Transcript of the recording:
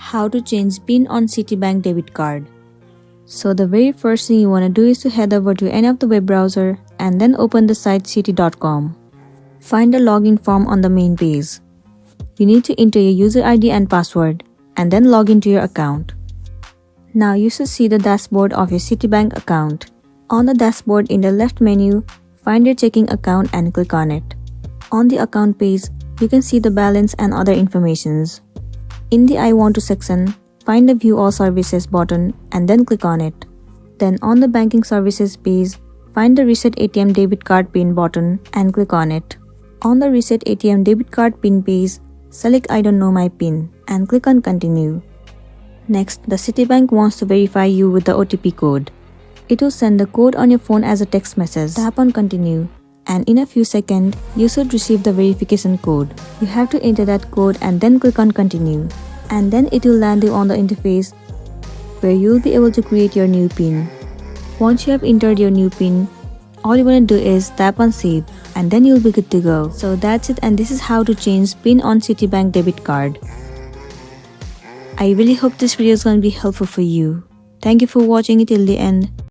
How to change PIN on CitiBank debit card. So the very first thing you want to do is to head over to any of the web browser and then open the site citi.com. Find the login form on the main page. You need to enter your user ID and password and then log into your account. Now you should see the dashboard of your CitiBank account. On the dashboard in the left menu, find your checking account and click on it. On the account page, you can see the balance and other informations. In the I want to section, find the View All Services button and then click on it. Then on the Banking Services page, find the Reset ATM Debit Card PIN button and click on it. On the Reset ATM Debit Card PIN page, select I don't know my PIN and click on Continue. Next, the CitiBank wants to verify you with the OTP code. It will send the code on your phone as a text message. Tap on Continue. And in a few seconds, you should receive the verification code. You have to enter that code and then click on Continue. And then it will land you on the interface where you will be able to create your new PIN. Once you have entered your new PIN, all you want to do is tap on Save and then you'll be good to go. So that's it, and this is how to change PIN on CitiBank debit card. I really hope this video is going to be helpful for you. Thank you for watching it till the end.